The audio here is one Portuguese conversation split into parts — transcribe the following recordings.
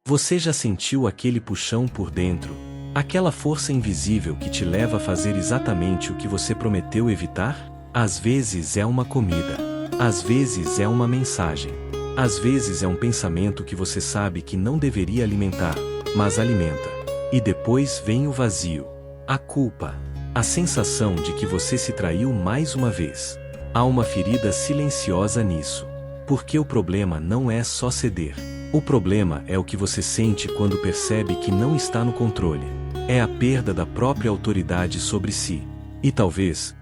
Você já sentiu aquele puxão por dentro? Aquela força invisível que te leva a fazer exatamente o que você prometeu evitar? Às vezes é uma comida. Às vezes é uma mensagem. Às vezes é um pensamento que você sabe que não deveria alimentar, mas alimenta. E depois vem o vazio. A culpa. A sensação de que você se traiu mais uma vez. Há uma ferida silenciosa nisso. Porque o problema não é só ceder. O problema é o que você sente quando percebe que não está no controle. É a perda da própria autoridade sobre si. E talvez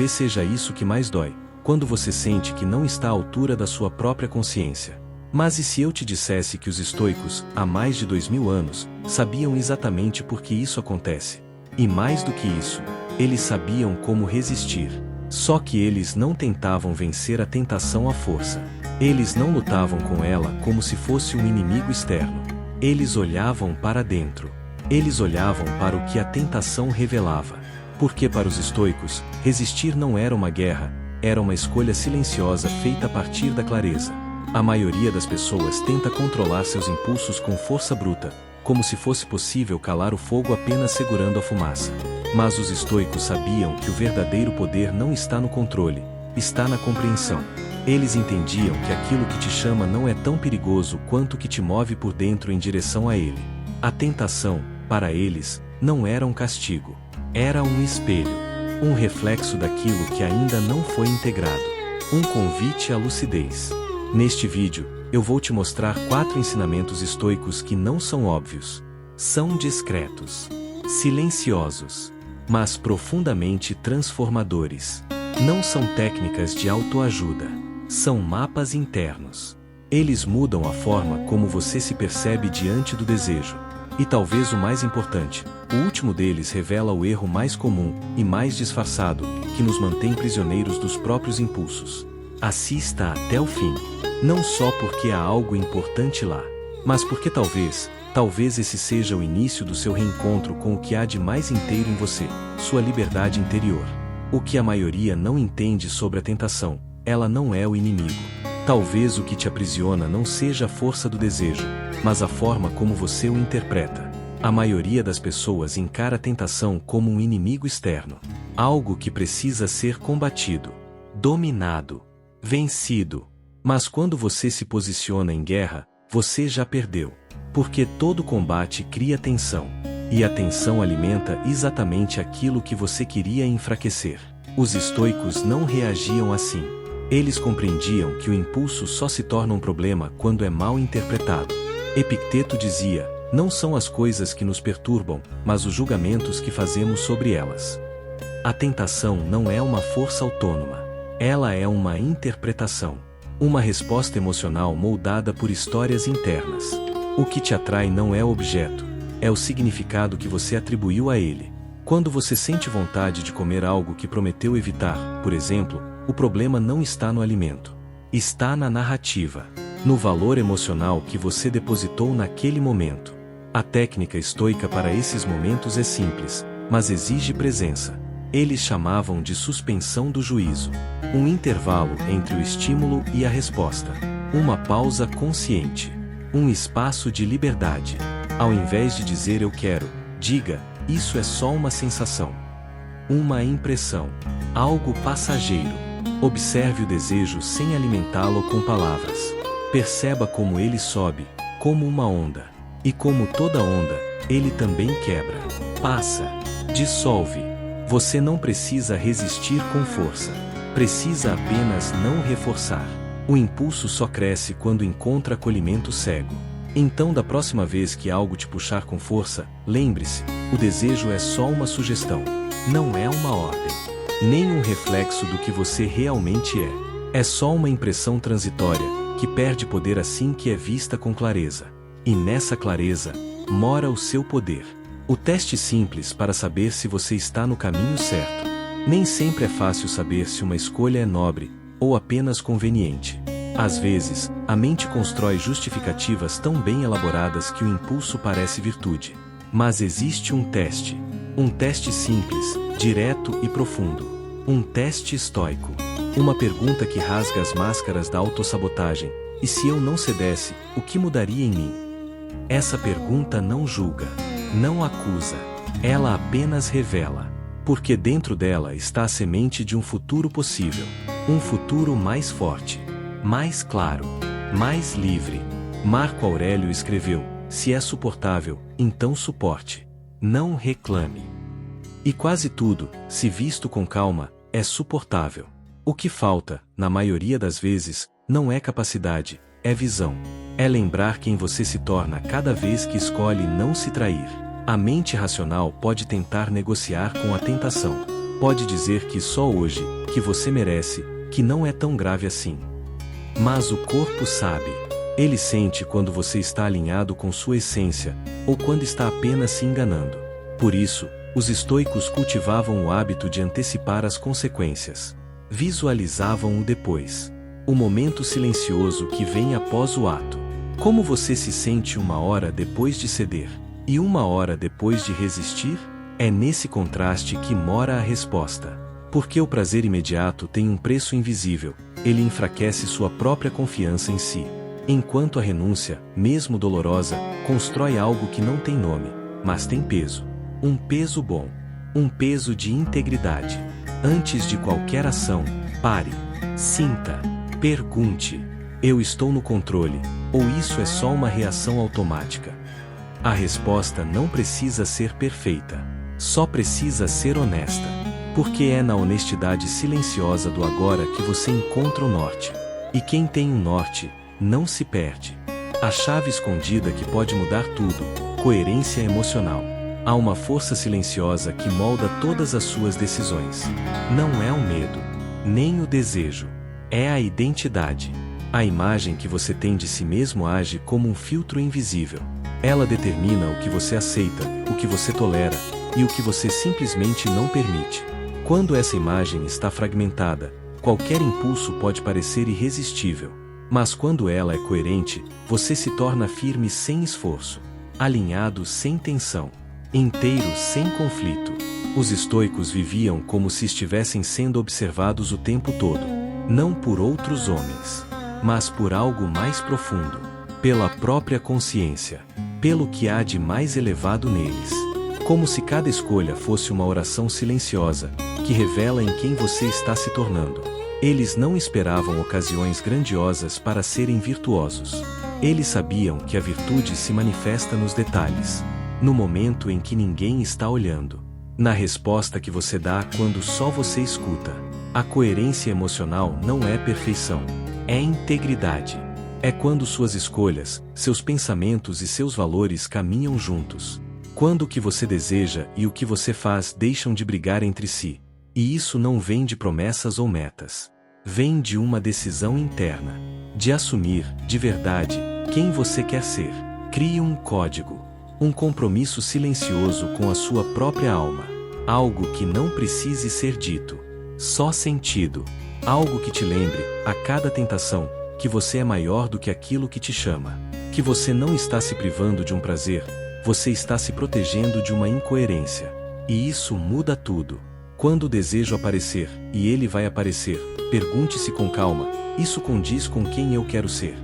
seja isso que mais dói, quando você sente que não está à altura da sua própria consciência. Mas e se eu te dissesse que os estoicos, há mais de 2000 anos, sabiam exatamente por que isso acontece? E mais do que isso, eles sabiam como resistir. Só que eles não tentavam vencer a tentação à força. Eles não lutavam com ela como se fosse um inimigo externo. Eles olhavam para dentro. Eles olhavam para o que a tentação revelava. Porque para os estoicos, resistir não era uma guerra, era uma escolha silenciosa feita a partir da clareza. A maioria das pessoas tenta controlar seus impulsos com força bruta, como se fosse possível calar o fogo apenas segurando a fumaça. Mas os estoicos sabiam que o verdadeiro poder não está no controle, está na compreensão. Eles entendiam que aquilo que te chama não é tão perigoso quanto o que te move por dentro em direção a ele. A tentação, para eles, não era um castigo. Era um espelho. Um reflexo daquilo que ainda não foi integrado. Um convite à lucidez. Neste vídeo, eu vou te mostrar 4 ensinamentos estoicos que não são óbvios. São discretos, silenciosos, mas profundamente transformadores. Não são técnicas de autoajuda. São mapas internos. Eles mudam a forma como você se percebe diante do desejo. E talvez o mais importante, o último deles revela o erro mais comum e mais disfarçado, que nos mantém prisioneiros dos próprios impulsos. Assista até o fim. Não só porque há algo importante lá, mas porque talvez esse seja o início do seu reencontro com o que há de mais inteiro em você, sua liberdade interior. O que a maioria não entende sobre a tentação, ela não é o inimigo. Talvez o que te aprisiona não seja a força do desejo, mas a forma como você o interpreta. A maioria das pessoas encara a tentação como um inimigo externo. Algo que precisa ser combatido, dominado, vencido. Mas quando você se posiciona em guerra, você já perdeu. Porque todo combate cria tensão. E a tensão alimenta exatamente aquilo que você queria enfraquecer. Os estoicos não reagiam assim. Eles compreendiam que o impulso só se torna um problema quando é mal interpretado. Epicteto dizia: não são as coisas que nos perturbam, mas os julgamentos que fazemos sobre elas. A tentação não é uma força autônoma. Ela é uma interpretação. Uma resposta emocional moldada por histórias internas. O que te atrai não é o objeto, é o significado que você atribuiu a ele. Quando você sente vontade de comer algo que prometeu evitar, por exemplo, o problema não está no alimento. Está na narrativa, no valor emocional que você depositou naquele momento. A técnica estoica para esses momentos é simples, mas exige presença. Eles chamavam de suspensão do juízo. Um intervalo entre o estímulo e a resposta. Uma pausa consciente. Um espaço de liberdade. Ao invés de dizer eu quero, diga, isso é só uma sensação. Uma impressão. Algo passageiro. Observe o desejo sem alimentá-lo com palavras. Perceba como ele sobe, como uma onda. E como toda onda, ele também quebra. Passa. Dissolve. Você não precisa resistir com força. Precisa apenas não reforçar. O impulso só cresce quando encontra acolhimento cego. Então, da próxima vez que algo te puxar com força, lembre-se, o desejo é só uma sugestão. Não é uma ordem. Nem um reflexo do que você realmente é. É só uma impressão transitória, que perde poder assim que é vista com clareza. E nessa clareza, mora o seu poder. O teste simples para saber se você está no caminho certo. Nem sempre é fácil saber se uma escolha é nobre, ou apenas conveniente. Às vezes, a mente constrói justificativas tão bem elaboradas que o impulso parece virtude. Mas existe um teste simples, direto e profundo. Um teste estoico. Uma pergunta que rasga as máscaras da autossabotagem. E se eu não cedesse, o que mudaria em mim? Essa pergunta não julga, não acusa, ela apenas revela. Porque dentro dela está a semente de um futuro possível, um futuro mais forte, mais claro, mais livre. Marco Aurélio escreveu: se é suportável, então suporte. Não reclame. E quase tudo, se visto com calma, é suportável. O que falta, na maioria das vezes, não é capacidade, é visão. É lembrar quem você se torna cada vez que escolhe não se trair. A mente racional pode tentar negociar com a tentação. Pode dizer que só hoje, que você merece, que não é tão grave assim. Mas o corpo sabe. Ele sente quando você está alinhado com sua essência, ou quando está apenas se enganando. Por isso, os estoicos cultivavam o hábito de antecipar as consequências. Visualizavam o depois. O momento silencioso que vem após o ato. Como você se sente 1 hora depois de ceder? E 1 hora depois de resistir? É nesse contraste que mora a resposta. Porque o prazer imediato tem um preço invisível, ele enfraquece sua própria confiança em si. Enquanto a renúncia, mesmo dolorosa, constrói algo que não tem nome, mas tem peso. Um peso bom. Um peso de integridade. Antes de qualquer ação, pare. Sinta. Pergunte: eu estou no controle, ou isso é só uma reação automática? A resposta não precisa ser perfeita. Só precisa ser honesta. Porque é na honestidade silenciosa do agora que você encontra o norte. E quem tem um norte, não se perde. A chave escondida que pode mudar tudo, coerência emocional. Há uma força silenciosa que molda todas as suas decisões. Não é o medo, nem o desejo. É a identidade. A imagem que você tem de si mesmo age como um filtro invisível. Ela determina o que você aceita, o que você tolera, e o que você simplesmente não permite. Quando essa imagem está fragmentada, qualquer impulso pode parecer irresistível. Mas quando ela é coerente, você se torna firme sem esforço, alinhado sem tensão, inteiro sem conflito. Os estoicos viviam como se estivessem sendo observados o tempo todo, não por outros homens, mas por algo mais profundo, pela própria consciência, pelo que há de mais elevado neles. Como se cada escolha fosse uma oração silenciosa, que revela em quem você está se tornando. Eles não esperavam ocasiões grandiosas para serem virtuosos. Eles sabiam que a virtude se manifesta nos detalhes, no momento em que ninguém está olhando, na resposta que você dá quando só você escuta. A coerência emocional não é perfeição, é integridade. É quando suas escolhas, seus pensamentos e seus valores caminham juntos. Quando o que você deseja e o que você faz deixam de brigar entre si. E isso não vem de promessas ou metas. Vem de uma decisão interna. De assumir, de verdade, quem você quer ser. Crie um código. Um compromisso silencioso com a sua própria alma. Algo que não precise ser dito. Só sentido. Algo que te lembre, a cada tentação, que você é maior do que aquilo que te chama. Que você não está se privando de um prazer, você está se protegendo de uma incoerência. E isso muda tudo. Quando o desejo aparecer, e ele vai aparecer, pergunte-se com calma: isso condiz com quem eu quero ser?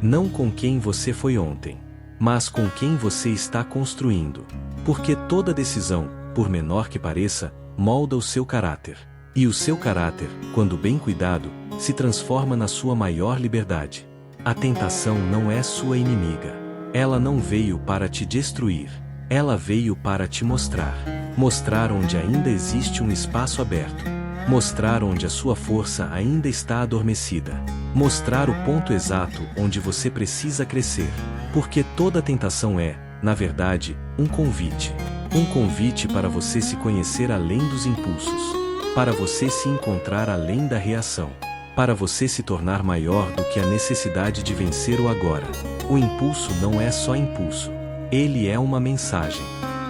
Não com quem você foi ontem, mas com quem você está construindo. Porque toda decisão, por menor que pareça, molda o seu caráter. E o seu caráter, quando bem cuidado, se transforma na sua maior liberdade. A tentação não é sua inimiga. Ela não veio para te destruir. Ela veio para te mostrar. Mostrar onde ainda existe um espaço aberto. Mostrar onde a sua força ainda está adormecida. Mostrar o ponto exato onde você precisa crescer. Porque toda tentação é, na verdade, um convite. Um convite para você se conhecer além dos impulsos. Para você se encontrar além da reação. Para você se tornar maior do que a necessidade de vencer o agora. O impulso não é só impulso. Ele é uma mensagem.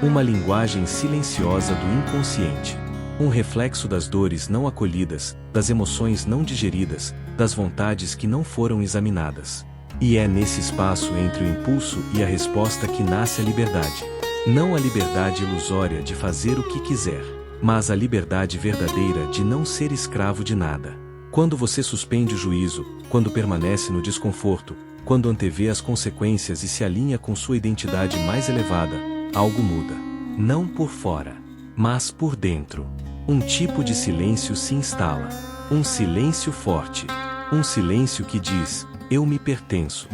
Uma linguagem silenciosa do inconsciente. Um reflexo das dores não acolhidas, das emoções não digeridas, das vontades que não foram examinadas. E é nesse espaço entre o impulso e a resposta que nasce a liberdade. Não a liberdade ilusória de fazer o que quiser, mas a liberdade verdadeira de não ser escravo de nada. Quando você suspende o juízo, quando permanece no desconforto, quando antevê as consequências e se alinha com sua identidade mais elevada, algo muda. Não por fora, mas por dentro. Um tipo de silêncio se instala. Um silêncio forte. Um silêncio que diz: eu me pertenço.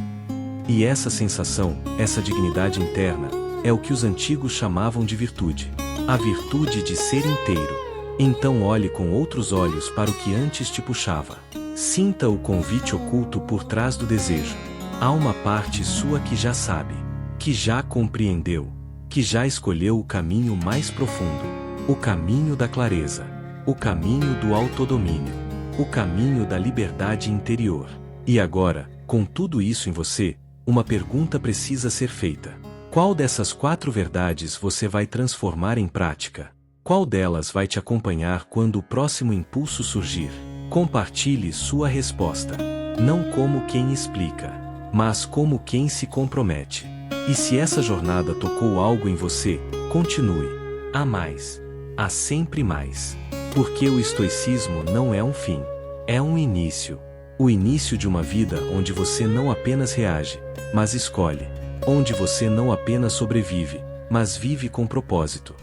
E essa sensação, essa dignidade interna, é o que os antigos chamavam de virtude. A virtude de ser inteiro. Então olhe com outros olhos para o que antes te puxava. Sinta o convite oculto por trás do desejo. Há uma parte sua que já sabe, que já compreendeu, que já escolheu o caminho mais profundo, o caminho da clareza, o caminho do autodomínio, o caminho da liberdade interior. E agora, com tudo isso em você, uma pergunta precisa ser feita. Qual dessas 4 verdades você vai transformar em prática? Qual delas vai te acompanhar quando o próximo impulso surgir? Compartilhe sua resposta. Não como quem explica, mas como quem se compromete. E se essa jornada tocou algo em você, continue. Há mais. Há sempre mais. Porque o estoicismo não é um fim. É um início. O início de uma vida onde você não apenas reage, mas escolhe. Onde você não apenas sobrevive, mas vive com propósito.